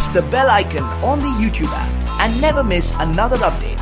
press the bell icon on the YouTube app and never miss another update.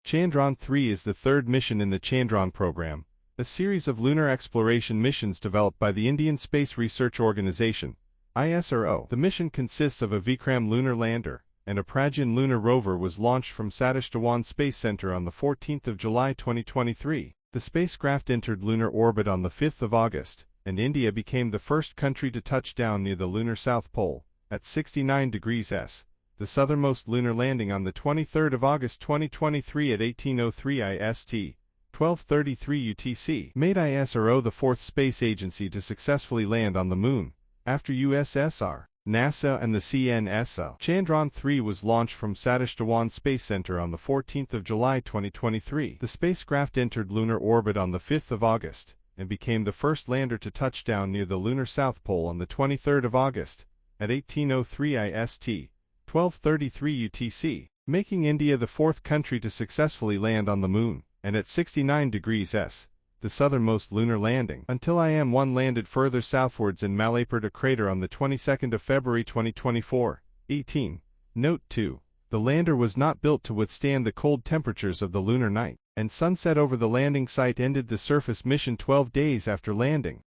Chandrayaan-3 is the third mission in the Chandrayaan program, a series of lunar exploration missions developed by the Indian Space Research Organisation, ISRO. The mission consists of a Vikram lunar lander, and a Pragyan lunar rover was launched from Satish Dhawan Space Center on the 14th of July 2023. The spacecraft entered lunar orbit on the 5th of August, and India became the first country to touch down near the lunar South Pole, at 69 degrees S. The southernmost lunar landing on the 23rd of August 2023 at 18:03 IST, 12:33 UTC, made ISRO the fourth space agency to successfully land on the Moon, after USSR, NASA and the CNSO. Chandrayaan-3 was launched from Satish Dhawan Space Center on the 14th of July 2023. The spacecraft entered lunar orbit on the 5th of August, and became the first lander to touch down near the lunar South Pole on the 23rd of August, at 18:03 IST, 12:33 UTC, making India the fourth country to successfully land on the Moon, and at 69 degrees S, the southernmost lunar landing, until IM-1 landed further southwards in Malaprada crater on the 22nd of February 2024. 18. Note 2. The lander was not built to withstand the cold temperatures of the lunar night, and sunset over the landing site ended the surface mission 12 days after landing.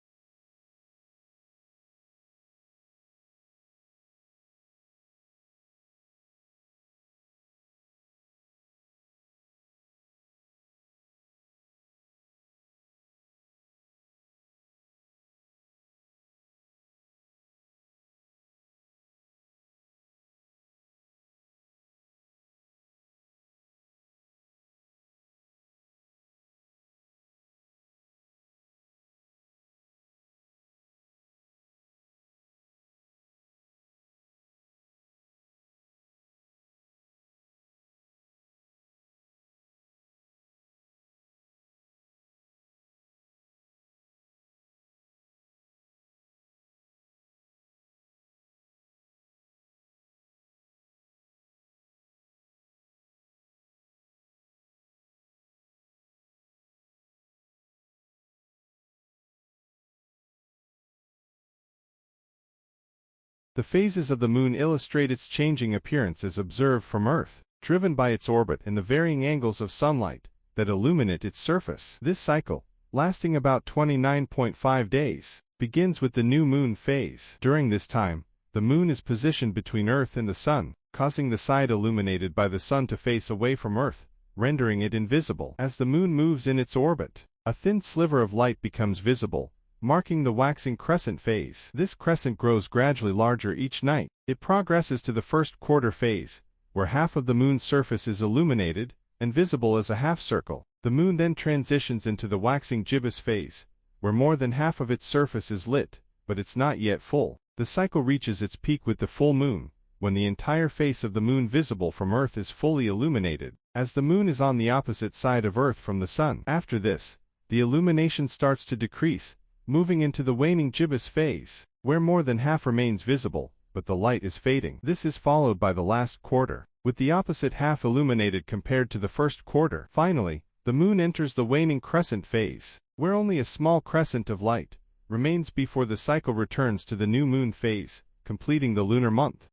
The phases of the Moon illustrate its changing appearance as observed from Earth, driven by its orbit and the varying angles of sunlight that illuminate its surface. This cycle, lasting about 29.5 days, begins with the new Moon phase. During this time, the Moon is positioned between Earth and the Sun, causing the side illuminated by the Sun to face away from Earth, rendering it invisible. As the Moon moves in its orbit, a thin sliver of light becomes visible, marking the waxing crescent phase. This crescent grows gradually larger each night. It progresses to the first quarter phase, where half of the Moon's surface is illuminated and visible as a half circle. The Moon then transitions into the waxing gibbous phase, where more than half of its surface is lit, but it's not yet full. The cycle reaches its peak with the full Moon, when the entire face of the Moon visible from Earth is fully illuminated. as the moon is on the opposite side of Earth from the sun. After this, the illumination starts to decrease, moving into the waning gibbous phase, where more than half remains visible, but the light is fading. This is followed by the last quarter, with the opposite half illuminated compared to the first quarter. Finally, the moon enters the waning crescent phase, where only a small crescent of light remains before the cycle returns to the new moon phase, completing the lunar month.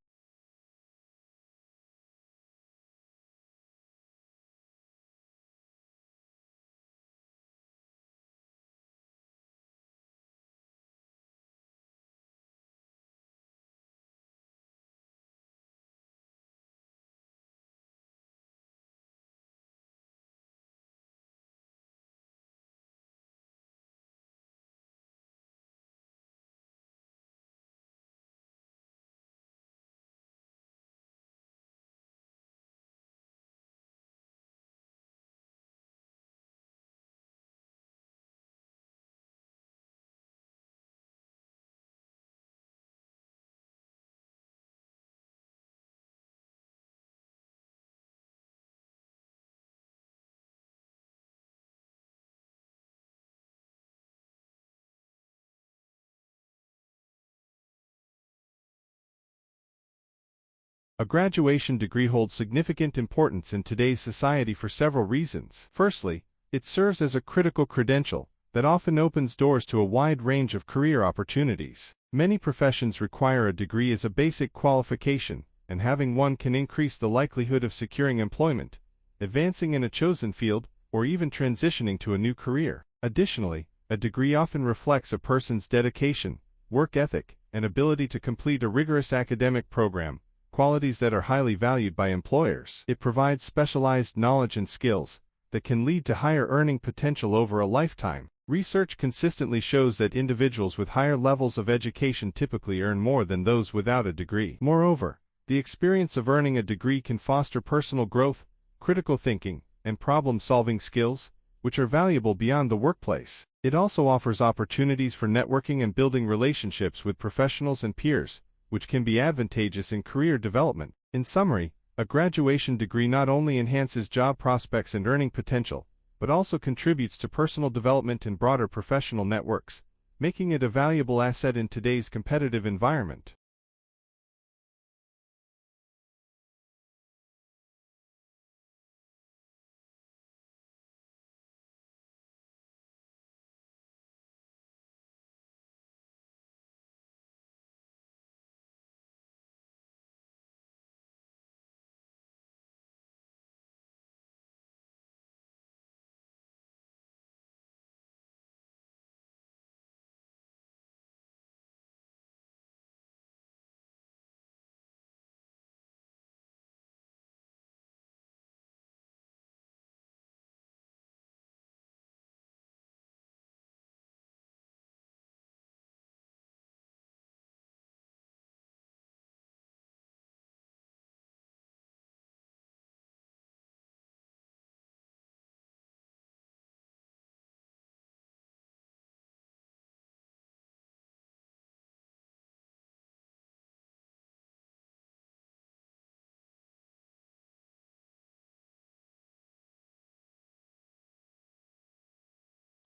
A graduation degree holds significant importance in today's society for several reasons. Firstly, it serves as a critical credential that often opens doors to a wide range of career opportunities. Many professions require a degree as a basic qualification, and having one can increase the likelihood of securing employment, advancing in a chosen field, or even transitioning to a new career. Additionally, a degree often reflects a person's dedication, work ethic, and ability to complete a rigorous academic program, qualities that are highly valued by employers. It provides specialized knowledge and skills that can lead to higher earning potential over a lifetime. Research consistently shows that individuals with higher levels of education typically earn more than those without a degree. Moreover, the experience of earning a degree can foster personal growth, critical thinking, and problem-solving skills, which are valuable beyond the workplace. It also offers opportunities for networking and building relationships with professionals and peers, which can be advantageous in career development. In summary, a graduation degree not only enhances job prospects and earning potential, but also contributes to personal development and broader professional networks, making it a valuable asset in today's competitive environment.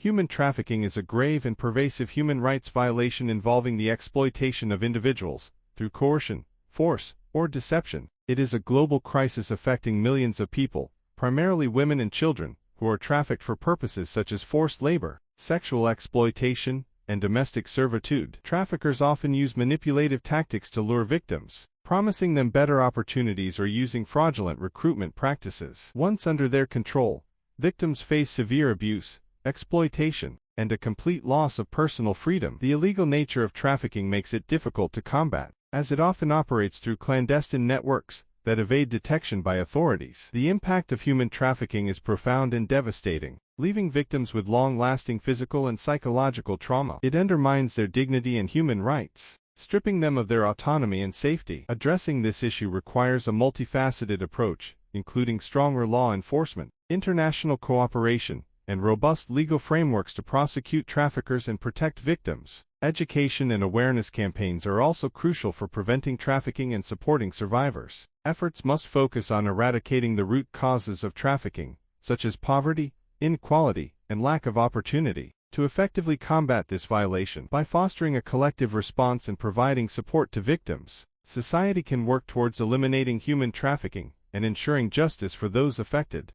Human trafficking is a grave and pervasive human rights violation involving the exploitation of individuals through coercion, force, or deception. It is a global crisis affecting millions of people, primarily women and children, who are trafficked for purposes such as forced labor, sexual exploitation, and domestic servitude. Traffickers often use manipulative tactics to lure victims, promising them better opportunities or using fraudulent recruitment practices. Once under their control, victims face severe abuse, exploitation, and a complete loss of personal freedom. The illegal nature of trafficking makes it difficult to combat, as it often operates through clandestine networks that evade detection by authorities. The impact of human trafficking is profound and devastating, leaving victims with long-lasting physical and psychological trauma. It undermines their dignity and human rights, stripping them of their autonomy and safety. Addressing this issue requires a multifaceted approach, including stronger law enforcement, international cooperation, and robust legal frameworks to prosecute traffickers and protect victims. Education and awareness campaigns are also crucial for preventing trafficking and supporting survivors. Efforts must focus on eradicating the root causes of trafficking, such as poverty, inequality, and lack of opportunity. To effectively combat this violation by fostering a collective response and providing support to victims, society can work towards eliminating human trafficking and ensuring justice for those affected.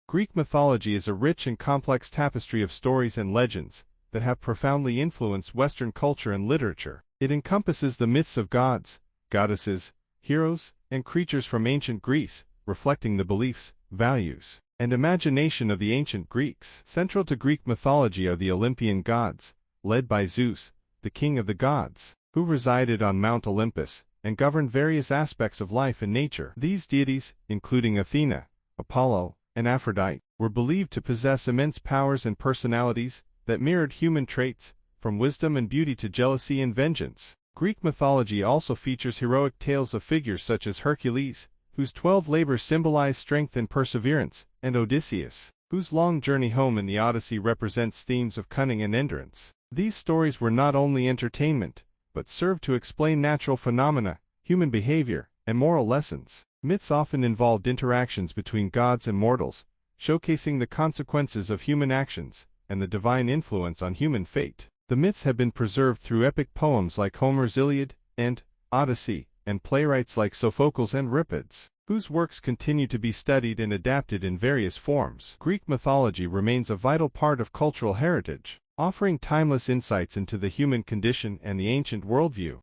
Greek mythology is a rich and complex tapestry of stories and legends that have profoundly influenced Western culture and literature. It encompasses the myths of gods, goddesses, heroes, and creatures from ancient Greece, reflecting the beliefs, values, and imagination of the ancient Greeks. Central to Greek mythology are the Olympian gods, led by Zeus, the king of the gods, who resided on Mount Olympus and governed various aspects of life and nature. These deities, including Athena, Apollo, and Aphrodite, were believed to possess immense powers and personalities that mirrored human traits, from wisdom and beauty to jealousy and vengeance. Greek mythology also features heroic tales of figures such as Hercules, whose 12 labors symbolize strength and perseverance, and Odysseus, whose long journey home in the Odyssey represents themes of cunning and endurance. These stories were not only entertainment, but served to explain natural phenomena, human behavior, and moral lessons. Myths often involved interactions between gods and mortals, showcasing the consequences of human actions and the divine influence on human fate. The myths have been preserved through epic poems like Homer's Iliad and Odyssey, and playwrights like Sophocles and Euripides, whose works continue to be studied and adapted in various forms. Greek mythology remains a vital part of cultural heritage, offering timeless insights into the human condition and the ancient worldview.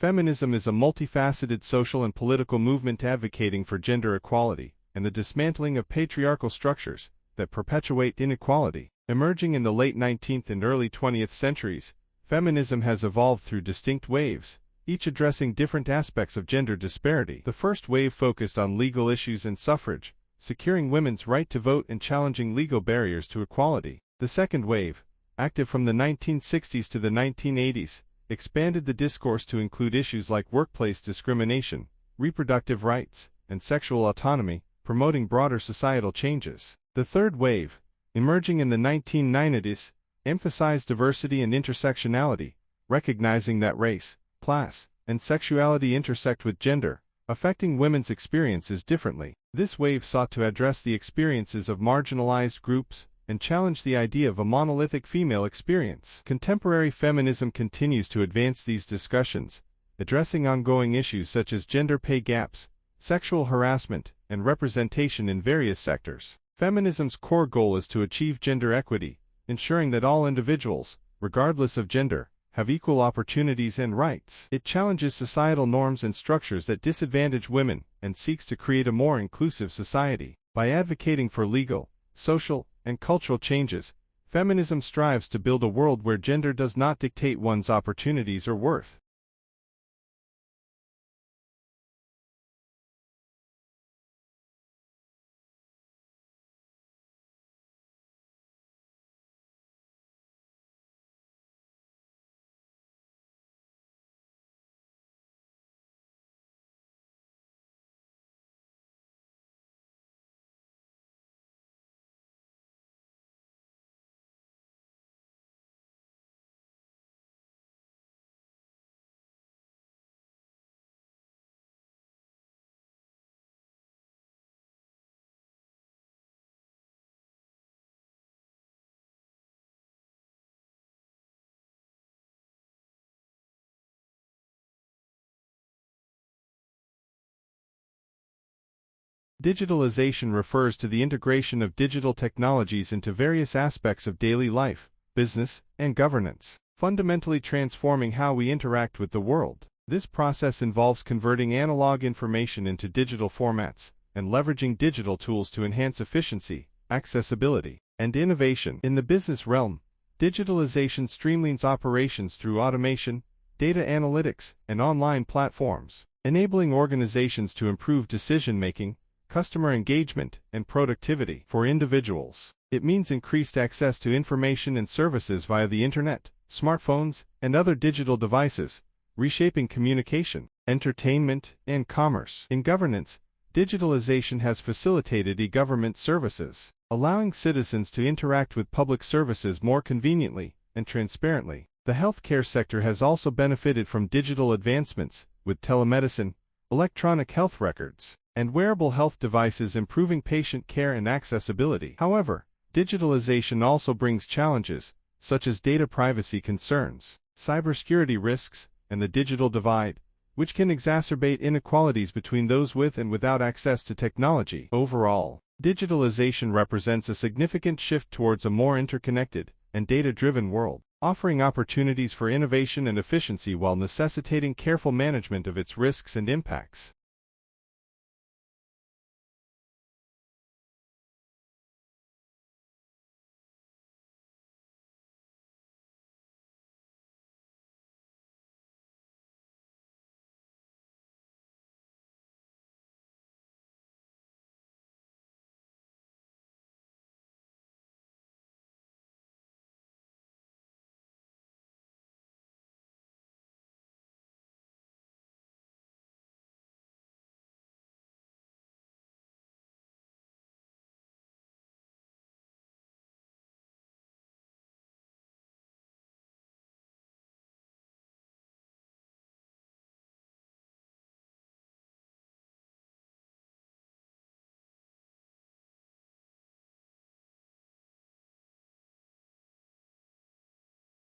Feminism is a multifaceted social and political movement advocating for gender equality and the dismantling of patriarchal structures that perpetuate inequality. Emerging in the late 19th and early 20th centuries, feminism has evolved through distinct waves, each addressing different aspects of gender disparity. The first wave focused on legal issues and suffrage, securing women's right to vote and challenging legal barriers to equality. The second wave, active from the 1960s to the 1980s, expanded the discourse to include issues like workplace discrimination, reproductive rights, and sexual autonomy, promoting broader societal changes. The third wave, emerging in the 1990s, emphasized diversity and intersectionality, recognizing that race, class, and sexuality intersect with gender, affecting women's experiences differently. This wave sought to address the experiences of marginalized groups and challenge the idea of a monolithic female experience. Contemporary feminism continues to advance these discussions, addressing ongoing issues such as gender pay gaps, sexual harassment, and representation in various sectors. Feminism's core goal is to achieve gender equity, ensuring that all individuals, regardless of gender, have equal opportunities and rights. It challenges societal norms and structures that disadvantage women and seeks to create a more inclusive society. By advocating for legal, social, and cultural changes, feminism strives to build a world where gender does not dictate one's opportunities or worth. Digitalization refers to the integration of digital technologies into various aspects of daily life, business, and governance, fundamentally transforming how we interact with the world. This process involves converting analog information into digital formats and leveraging digital tools to enhance efficiency, accessibility, and innovation. In the business realm, digitalization streamlines operations through automation, data analytics, and online platforms, enabling organizations to improve decision-making, customer engagement, and productivity. For individuals, it means increased access to information and services via the internet, smartphones, and other digital devices, reshaping communication, entertainment, and commerce. In governance, digitalization has facilitated e-government services, allowing citizens to interact with public services more conveniently and transparently. The healthcare sector has also benefited from digital advancements, with telemedicine, electronic health records, and wearable health devices improving patient care and accessibility. However, digitalization also brings challenges, such as data privacy concerns, cybersecurity risks, and the digital divide, which can exacerbate inequalities between those with and without access to technology. Overall, digitalization represents a significant shift towards a more interconnected and data-driven world, offering opportunities for innovation and efficiency while necessitating careful management of its risks and impacts.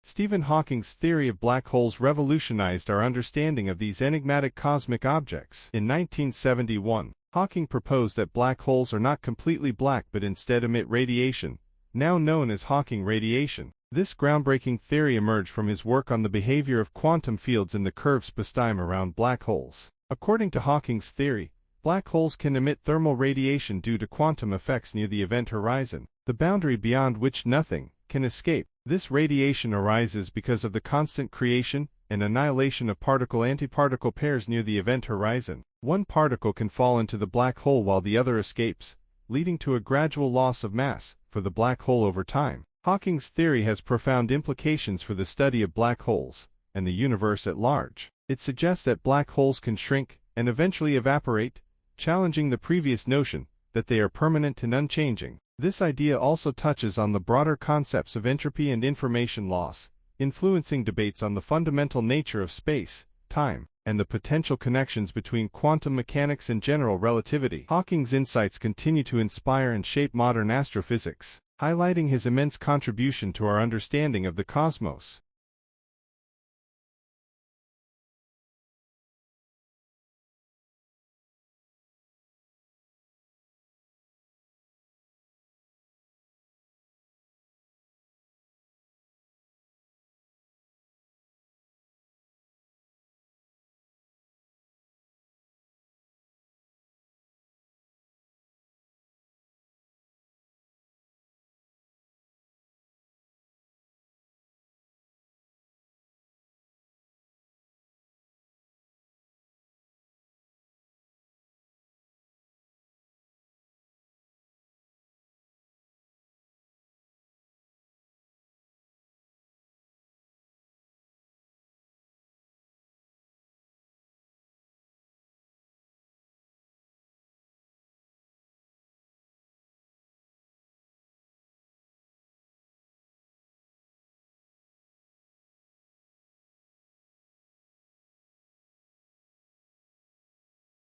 Stephen Hawking's theory of black holes revolutionized our understanding of these enigmatic cosmic objects. In 1971, Hawking proposed that black holes are not completely black but instead emit radiation, now known as Hawking radiation. This groundbreaking theory emerged from his work on the behavior of quantum fields in the curved spacetime around black holes. According to Hawking's theory, black holes can emit thermal radiation due to quantum effects near the event horizon, the boundary beyond which nothing can escape. This radiation arises because of the constant creation and annihilation of particle-antiparticle pairs near the event horizon. One particle can fall into the black hole while the other escapes, leading to a gradual loss of mass for the black hole over time. Hawking's theory has profound implications for the study of black holes and the universe at large. It suggests that black holes can shrink and eventually evaporate, challenging the previous notion that they are permanent and unchanging. This idea also touches on the broader concepts of entropy and information loss, influencing debates on the fundamental nature of space, time, and the potential connections between quantum mechanics and general relativity. Hawking's insights continue to inspire and shape modern astrophysics, highlighting his immense contribution to our understanding of the cosmos.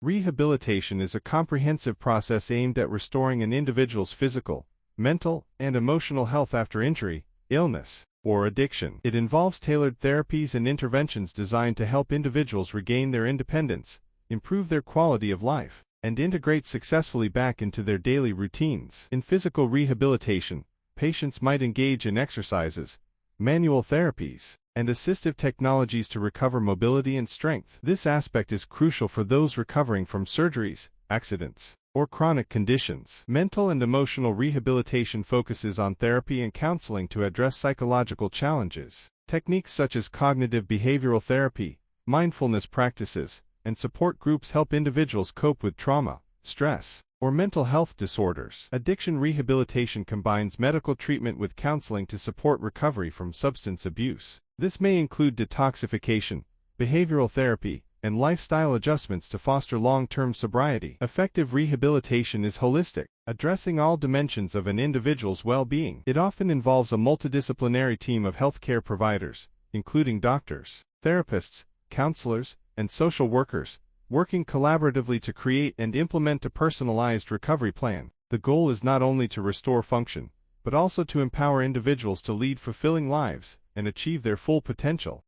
Rehabilitation is a comprehensive process aimed at restoring an individual's physical, mental, and emotional health after injury, illness, or addiction. It involves tailored therapies and interventions designed to help individuals regain their independence, improve their quality of life, and integrate successfully back into their daily routines. In physical rehabilitation, patients might engage in exercises, manual therapies, and assistive technologies to recover mobility and strength. This aspect is crucial for those recovering from surgeries, accidents, or chronic conditions. Mental and emotional rehabilitation focuses on therapy and counseling to address psychological challenges. Techniques such as cognitive behavioral therapy, mindfulness practices, and support groups help individuals cope with trauma, stress, or mental health disorders. Addiction rehabilitation combines medical treatment with counseling to support recovery from substance abuse. This may include detoxification, behavioral therapy, and lifestyle adjustments to foster long-term sobriety. Effective rehabilitation is holistic, addressing all dimensions of an individual's well-being. It often involves a multidisciplinary team of healthcare providers, including doctors, therapists, counselors, and social workers, working collaboratively to create and implement a personalized recovery plan. The goal is not only to restore function, but also to empower individuals to lead fulfilling lives and achieve their full potential.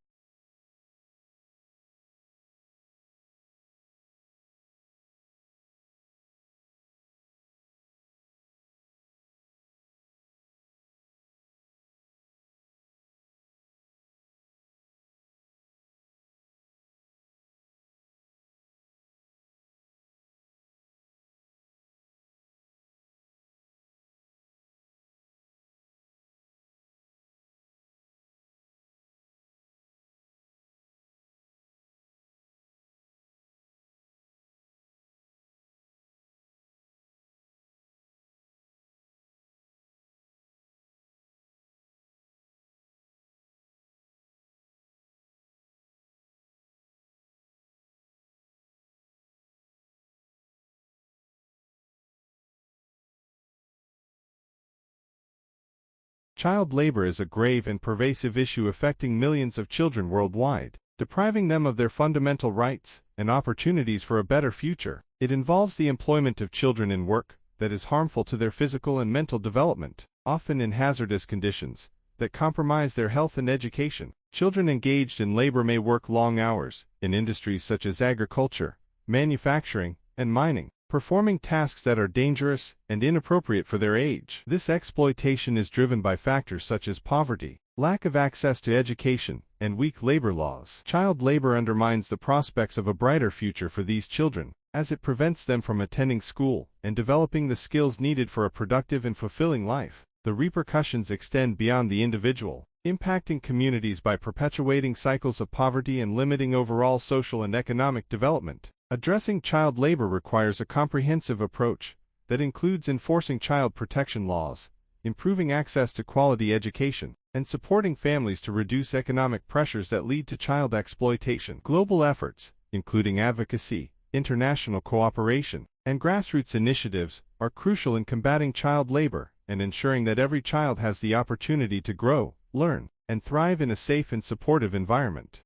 Child labor is a grave and pervasive issue affecting millions of children worldwide, depriving them of their fundamental rights and opportunities for a better future. It involves the employment of children in work that is harmful to their physical and mental development, often in hazardous conditions that compromise their health and education. Children engaged in labor may work long hours in industries such as agriculture, manufacturing, and mining, performing tasks that are dangerous and inappropriate for their age. This exploitation is driven by factors such as poverty, lack of access to education, and weak labor laws. Child labor undermines the prospects of a brighter future for these children, as it prevents them from attending school and developing the skills needed for a productive and fulfilling life. The repercussions extend beyond the individual, impacting communities by perpetuating cycles of poverty and limiting overall social and economic development. Addressing child labor requires a comprehensive approach that includes enforcing child protection laws, improving access to quality education, and supporting families to reduce economic pressures that lead to child exploitation. Global efforts, including advocacy, international cooperation, and grassroots initiatives, are crucial in combating child labor and ensuring that every child has the opportunity to grow, learn, and thrive in a safe and supportive environment.